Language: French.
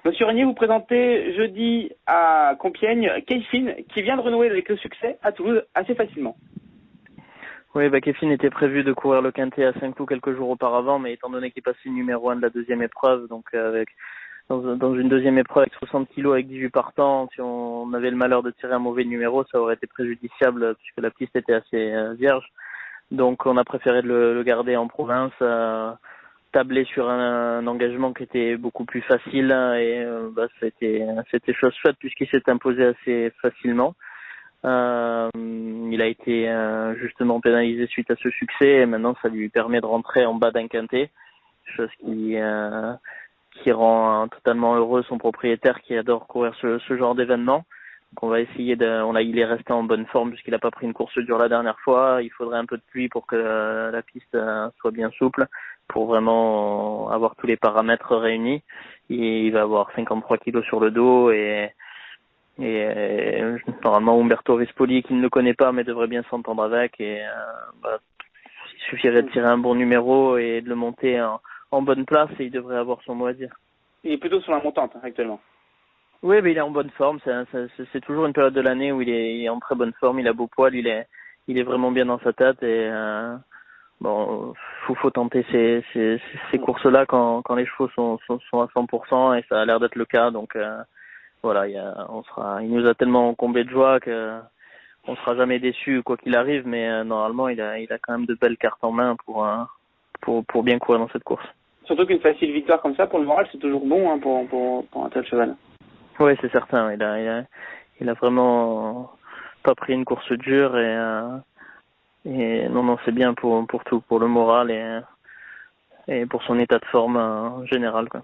Monsieur Régnier, vous présentez jeudi à Compiègne Kayfin, qui vient de renouer avec le succès à Toulouse assez facilement. Oui, Kefin était prévu de courir le Quintet à Saint-Cloud quelques jours auparavant, mais étant donné qu'il est passé numéro 1 de la deuxième épreuve, donc dans une deuxième épreuve avec 60 kilos avec 18 partants, si on avait le malheur de tirer un mauvais numéro, ça aurait été préjudiciable puisque la piste était assez vierge. Donc on a préféré de le garder en province, tabler sur un engagement qui était beaucoup plus facile et c'était chose faite puisqu'il s'est imposé assez facilement. Il a été justement pénalisé suite à ce succès et maintenant ça lui permet de rentrer en bas d'un quintet, chose qui rend totalement heureux son propriétaire qui adore courir ce genre d'événement. Donc on va essayer il est resté en bonne forme puisqu'il n'a pas pris une course dure la dernière fois. Il faudrait un peu de pluie pour que la piste soit bien souple pour vraiment avoir tous les paramètres réunis. Il va avoir 53 kilos sur le dos et normalement Umberto Rispoli qui ne le connaît pas mais devrait bien s'entendre avec il suffirait de tirer un bon numéro et de le monter en bonne place et il devrait avoir son mot à dire. Il est plutôt sur la montante actuellement. Oui, mais il est en bonne forme. C'est toujours une période de l'année où il est en très bonne forme. Il a beau poil, il est vraiment bien dans sa tête et faut tenter ces courses-là quand les chevaux sont à 100% et ça a l'air d'être le cas. Donc voilà, il nous a tellement comblé de joie que on sera jamais déçu quoi qu'il arrive. Mais normalement, il a quand même de belles cartes en main pour bien courir dans cette course. Surtout qu'une facile victoire comme ça, pour le moral, c'est toujours bon pour un tel cheval. Oui, c'est certain. Il a vraiment pas pris une course dure et non, c'est bien pour tout, pour le moral et pour son état de forme en général, quoi.